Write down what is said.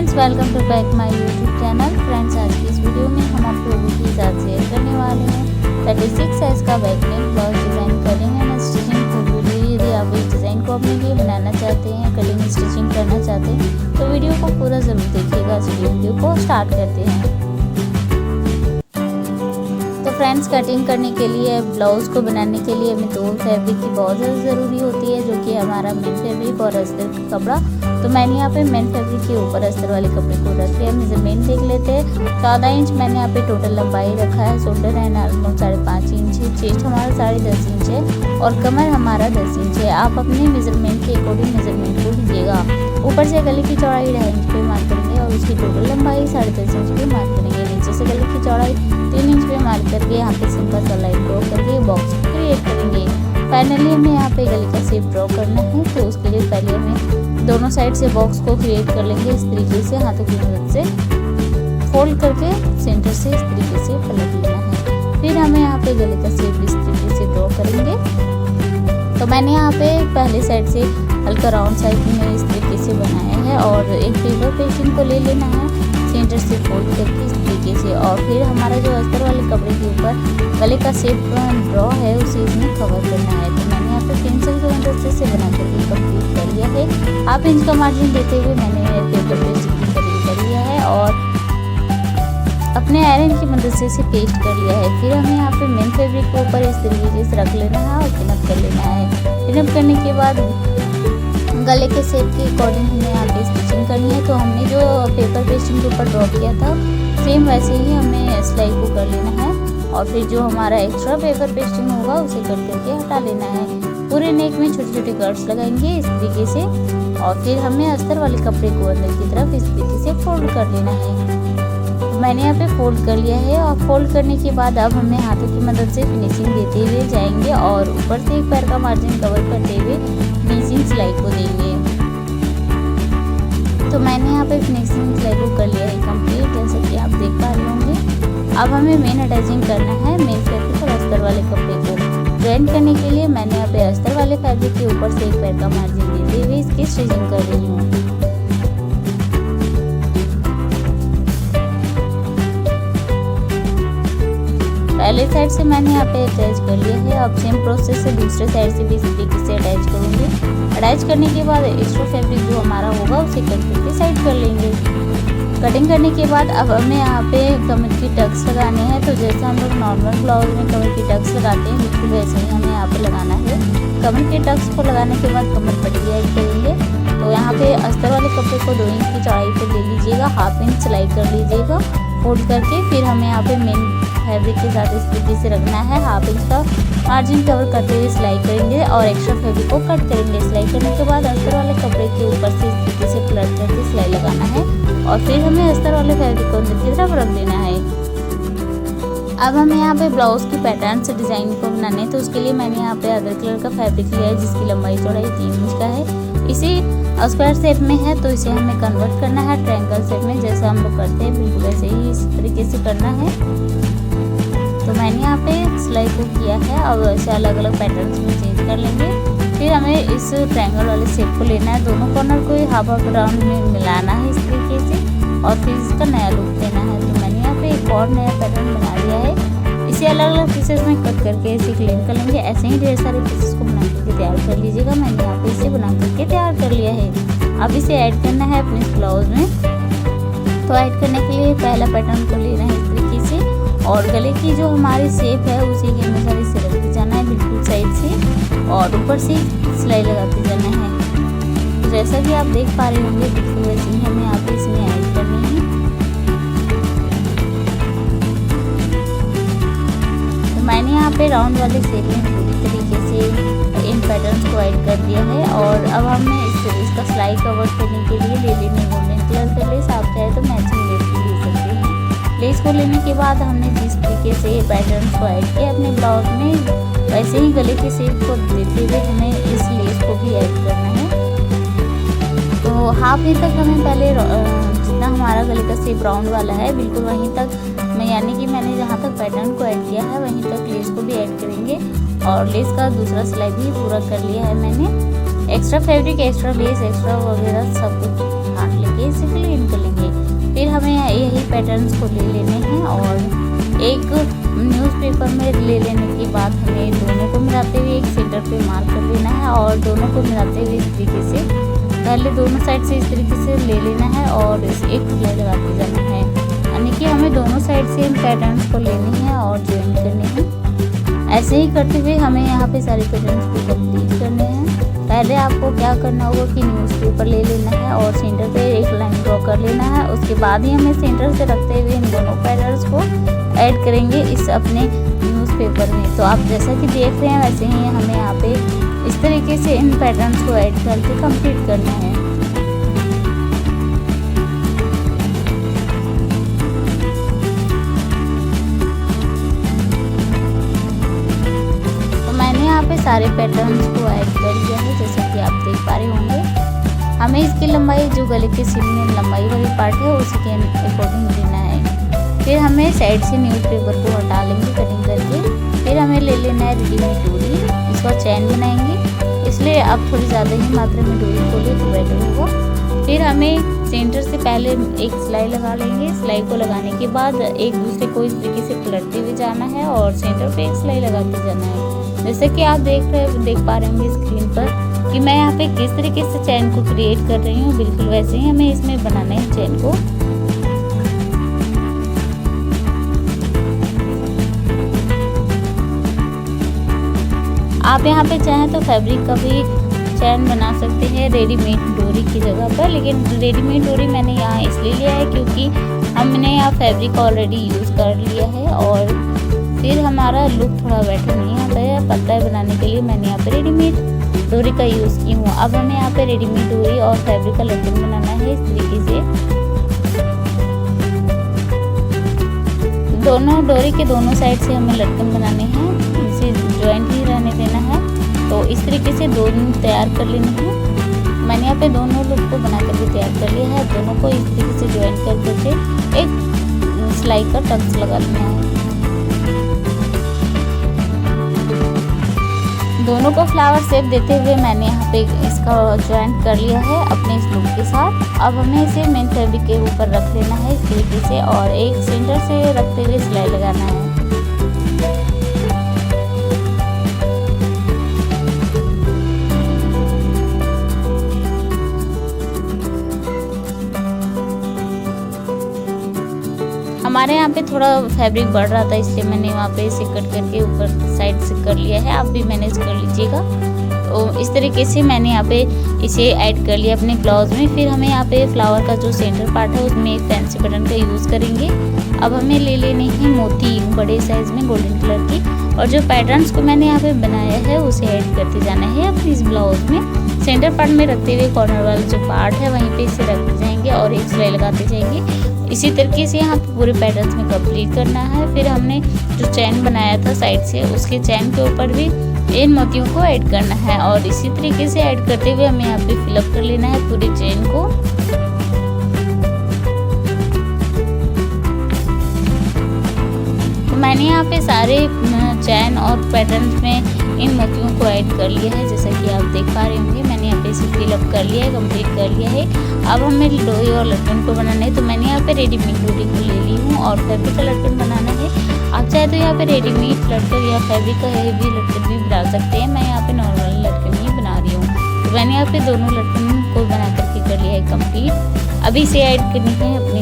Friends, welcome to back my YouTube channel. Friends, आज की इस वीडियो में हम आप लोगों के साथ शेयर करने वाले हैं 36 साइज का back neck blouse design cutting and stitching full video. यदि आप इस डिज़ाइन को अपने लिए बनाना चाहते हैं, कटिंग स्टिचिंग करना चाहते हैं तो वीडियो को पूरा ज़रूर देखिएगा। चलिए वीडियो को स्टार्ट करते हैं। तो फ्रेंड्स, कटिंग करने के लिए, ब्लाउज़ को बनाने के लिए हमें दो फैब्रिक की बहुत ज़्यादा ज़रूरी होती है, जो कि हमारा मेन फैब्रिक और अस्तर का कपड़ा। तो मैंने यहाँ पे मेन फैब्रिक के ऊपर अस्तर वाले कपड़े को रख लिया। मेजरमेंट देख लेते हैं। 14 इंच मैंने यहाँ पे टोटल लंबाई रखा है। शोल्डर एंड आर्म 5.5 इंच है। चेस्ट हमारा 10.5 इंच है और कमर हमारा 10 इंच है। आप अपने मेजरमेंट के अकॉर्डिंग मेजरमेंट को लीजिएगा। ऊपर से गले की चौड़ाई 2.5 इंच पे मार्क करेंगे और उसकी टोटल लंबाई 10.5 इंच पे मार्क करेंगे। नीचे से गले की चौड़ाई 3 इंच पे मार्क करके यहाँ पे सिंपल सा लाइन ड्रॉ करके बॉक्स क्रिएट करेंगे। फाइनली हमें यहाँ पे गले का शेप ड्रॉ करना है, तो उसके लिए पहले हमें दोनों साइड से बॉक्स को क्रिएट कर लेंगे। इस तरीके से हाथों की मदद से फोल्ड करके सेंटर से इस तरीके से पलट लेना है। फिर हमें यहाँ पे गले का शेप इस तरीके से ड्रॉ करेंगे। तो मैंने यहाँ पे पहले साइड से हल्का राउंड साइड में इस तरीके से बनाया है और एक पेपर पेस्टिंग को ले लेना है सेंटर से फोल्ड करके इस तरीके से। और फिर हमारा जो अस्तर वाले कपड़े के ऊपर गले का शेप ड्रॉ है उसे इसमें कवर करना है। तो मैंने यहाँ पे पेंसिल की मदद से बना करके कंप्लीट कर लिया है। हाफ इंच का मार्जिन देते हुए मैंने पेपर पेस्टिंग की कटिंग कर लिया है और अपने आयरन की मदद से इसे पेस्ट कर लिया है। फिर हमें यहाँ पे मेन फैब्रिक के ऊपर इस तरीके से रख लेना है और पिनअप कर लेना है। पिनअप करने के बाद गले के शेप के अकॉर्डिंग हमें यहाँ पे स्टिचिंग करनी है। तो हमने जो पेपर पेस्टिंग के ऊपर ड्रॉ किया था सेम वैसे ही हमें सिलाई को कर लेना है और फिर जो हमारा एक्स्ट्रा पेपर पेस्टिंग होगा उसे कट करके हटा लेना है। पूरे नेक में छोटे छोटे कट्स लगाएंगे इस तरीके से और फिर हमें अस्तर वाले कपड़े को अंदर की तरफ इस तरीके से फोल्ड कर लेना है। तो मैंने यहाँ पे फोल्ड कर लिया है और फोल्ड करने के बाद अब हमें हाथों की मदद से फिनिशिंग देते हुए जाएंगे और ऊपर से एक पैर का मार्जिन कवर करते हुए फिनिशिंग सिलाई को देंगे। तो मैंने यहाँ पे फिनिशिंग सिलाई को कर लिया है कंप्लीट, जैसा कि आप देख पा रहे होंगे। अब हमें मेन अटैचिंग करना है मेन फैब्रिक और अस्तर वाले कपड़े को ज्वाइन करने के लिए मैंने यहाँ पे अस्तर वाले फैब्रिक के ऊपर से एक पैर का मार्जिन देते हुए इसकी स्टिचिंग कर रही हूँ। पहले साइड से मैंने यहाँ पे अटैच कर लिया है। अब सेम प्रोसेस से दूसरे साइड से भी इस तरीके से अटैच करूँगी। अटैच करने के बाद एक्स्ट्रा फैब्रिक जो हमारा होगा उसे कट करके साइड कर लेंगे। कटिंग करने के बाद अब हमें यहाँ पे कमर की टक्स लगाने हैं। तो जैसे हम लोग नॉर्मल ब्लाउज में कमर की टक्स लगाते हैं बिल्कुल वैसे ही हमें यहाँ पे लगाना है। कमर के टक्स को लगाने के बाद कमर पट्टी ऐड करेंगे। तो यहाँ पे अस्तर वाले कपड़े को 2 इंच की चौड़ाई पर ले लीजिएगा, हाफ इंच सिलाई कर लीजिएगा फोल्ड करके। फिर हमें यहाँ पे मेन फैब्रिक के साथ इस तरीके से रखना है। हाफ इंच का मार्जिन कवर करते हुए सिलाई करेंगे और एक्स्ट्रा फैब्रिक को कट करेंगे। सिलाई करने के बाद अस्तर वाले कपड़े के ऊपर से इस तरीके से पलट करके सिलाई लगाना है और फिर हमें अस्तर वाले फैब्रिक को अंदर की तरफ रख देना है। अब हमें यहाँ पे ब्लाउज की पैटर्न से डिज़ाइन को बनाने, तो उसके लिए मैंने यहाँ पे अदर कलर का फैब्रिक लिया है जिसकी लंबाई चौड़ाई 3 इंच का है। इसी स्क्वायर शेप में है तो इसे हमें कन्वर्ट करना है ट्रायंगल शेप में, जैसा हम लोग करते हैं बिल्कुल वैसे ही इस तरीके से करना है। तो मैंने यहाँ पे सिलाई को किया है। अब ऐसे अलग अलग पैटर्न्स में चेंज कर लेंगे। फिर हमें इस ट्रायंगल वाले शेप को लेना है, दोनों कॉर्नर को हाफ राउंड में मिलाना है इस तरीके से और फिर इसका नया लुक देना है। तो मैंने यहाँ पे एक और नया पैटर्न बना लिया है। इसे अलग अलग पीसेस में कट करके इसे क्लीन कर लेंगे। ऐसे ही ढेर सारे पीसेस को बना करके तैयार कर लीजिएगा। मैंने यहाँ पे इसे बना करके तैयार कर लिया है। अब इसे ऐड करना है अपने इस ब्लाउज में। तो ऐड करने के लिए पहला पैटर्न को लेना है इस तरीके से और गले की जो हमारी शेप है उसी के अनुसार इसे रखते जाना है बिल्कुल साइड से और ऊपर से सिलाई लगाते जाना है। तो जैसा कि आप देख पा रहे होंगे बिल्कुल वैसे ही हमें यहाँ पे इसमें ऐड करनी है। तो मैंने यहाँ पे राउंड वाले शेप में पूरी तरीके से इन पैटर्न्स को ऐड कर दिया है और अब हमें इसका सिलाई कवर करने के लिए ले लेंगे गोल्डन कलर का लेस। आप चाहे तो मैचिंग लेस भी ले सकते हैं। लेस को लेने के बाद हमने जिस तरीके से ये पैटर्न्स को ऐड किया अपने ब्लाउज में, वैसे ही गले के शेप को देते हुए हमें इस लेस को भी ऐड करना है। तो हाफ इंच तक हमें पहले जितना हमारा गले का शेप राउंड वाला है बिल्कुल वहीं तक यानी कि मैंने जहाँ तक पैटर्न को ऐड किया है वहीं तक लेस को भी ऐड करेंगे और लेस का दूसरा सिलाई भी पूरा कर लिया है मैंने। Extra fabric, extra less, extra वगैरह सब कुछ काट लेके इसे क्लीन कर लेंगे। पैटर्न्स को ले लेने हैं और एक न्यूज़पेपर में ले लेने के बाद हमें दोनों को मिलाते हुए एक सेंटर पे मार्क कर लेना है और दोनों को मिलाते हुए इस तरीके से पहले दोनों साइड से इस तरीके से ले लेना है और इस एक सिलाई लगाते जाना है। यानी कि हमें दोनों साइड से इन पैटर्न्स को लेनी है और ज्वाइन करने हैं। ऐसे ही करते हुए हमें यहाँ पे सारे पैटर्न्स को कंप्लीट करने हैं। पहले आपको क्या करना होगा कि न्यूज़पेपर ले लेना है और सेंटर पे एक लाइन ड्रॉ कर लेना है। उसके बाद ही हमें सेंटर से रखते हुए इन दोनों पैटर्न्स को ऐड करेंगे इस अपने न्यूज़पेपर में। तो आप जैसा कि देख रहे हैं वैसे ही हमें यहाँ पे इस तरीके से इन पैटर्न्स को ऐड करके कंप्लीट करना है। तो मैंने यहाँ पे सारे पैटर्न्स को ऐड कर लिया है जैसा कि आप देख पा रहे होंगे। हमें इसकी लंबाई जो गले के सीम में लंबाई वाली पार्ट है उसी के अकॉर्डिंग लेना है। फिर हमें साइड से न्यूज़पेपर को हटा लेंगे कटिंग करके। फिर हमें ले लेना है रेडीमेड डोरी, इसका चैन बनाएंगे, इसलिए आप थोड़ी ज़्यादा ही मात्रा में डोरी खोलें तो बेटर होगा। फिर हमें सेंटर से पहले एक सिलाई लगा लेंगे। सिलाई को लगाने के बाद एक दूसरे को इस तरीके से पलटते हुए जाना है और सेंटर पे एक सिलाई लगाते जाना है। जैसे कि आप देख पा रहे होंगे स्क्रीन पर कि मैं यहाँ पे किस तरीके से चैन को क्रिएट कर रही हूँ, बिल्कुल वैसे ही हमें इसमें बनाना है चैन को। आप यहाँ पे चाहें तो फैब्रिक का भी चैन बना सकते हैं रेडीमेड डोरी की जगह पर, लेकिन रेडीमेड डोरी मैंने यहाँ इसलिए लिया है क्योंकि हमने यहाँ फैब्रिक ऑलरेडी यूज़ कर लिया है और फिर हमारा लुक थोड़ा बेटर नहीं आता है। पत्ता बनाने के लिए मैंने यहाँ पे रेडीमेड डोरी का यूज़ की हूँ। अब हमें यहाँ पे रेडीमेड डोरी और फैब्रिक का लटकन बनाना है इस तरीके से। दोनों डोरी के दोनों साइड से हमें लटकन बनाने हैं, इसे ज्वाइंट ही रहने देना है। तो इस तरीके से दोनों तैयार कर लेने हैं। मैंने यहाँ पे दोनों लुक को बना करके तैयार कर लिया है। दोनों को इस तरीके से ज्वाइन कर करके एक सिलाई का टक्स लगा लेना है। दोनों को फ्लावर शेप देते हुए मैंने यहाँ पे इसका ज्वाइंट कर लिया है अपने इस लुक के साथ। अब हमें इसे मेन फैब्रिक के ऊपर रख लेना है इस तरीके से और एक सेंटर से रखते हुए सिलाई लगाना है। हमारे यहाँ पे थोड़ा फैब्रिक बढ़ रहा था इसलिए मैंने वहाँ पे इसे कट करके ऊपर साइड से कर लिया है। आप भी मैनेज कर लीजिएगा। तो इस तरीके से मैंने यहाँ पे इसे ऐड कर लिया अपने ब्लाउज में। फिर हमें यहाँ पे फ्लावर का जो सेंटर पार्ट है उसमें एक फैंसी बटन का यूज़ करेंगे। अब हमें ले लेने हैं मोती बड़े साइज में गोल्डन कलर की और जो पैटर्न्स को मैंने यहाँ पे बनाया है उसे ऐड करते जाना है अपने इस ब्लाउज में। सेंटर पार्ट में रखते हुए कॉर्नर वाला जो पार्ट है वहीं पे इसे रखते जाएंगे और एक सिलाई लगाते जाएंगे। इसी तरीके से यहाँ पे पूरे पैटर्न्स में कंप्लीट करना है। फिर हमने जो चैन बनाया था साइड से उसके चैन के ऊपर भी इन मोतियों को ऐड करना है और इसी तरीके से ऐड करते हुए हमें यहाँ पे फिलअप कर लेना है पूरी चेन को। तो मैंने यहाँ पे सारे चैन और पैटर्न्स में इन मोतियों को ऐड कर लिया है जैसा कि आप देख पा रहे होंगे। मैंने यहाँ पे इसे फिलअप कर लिया है, कंप्लीट कर लिया है। अब हमें डोरी और लटकन को बनाना है। तो मैंने यहाँ पे रेडीमेड डोरी को ले ली हूँ और फैब्रिक का लटकन बनाना है। आप चाहे तो यहाँ पे रेडीमेड लटकन या फैब्रिक का हेवी लटकन भी बना सकते हैं। मैं यहाँ पे नॉर्मल लटकन ही बना रही हूँ। तो मैंने यहाँ पे दोनों लटकन को बना करके कर लिया है कंप्लीट। अभी इसे ऐड करनी है अपने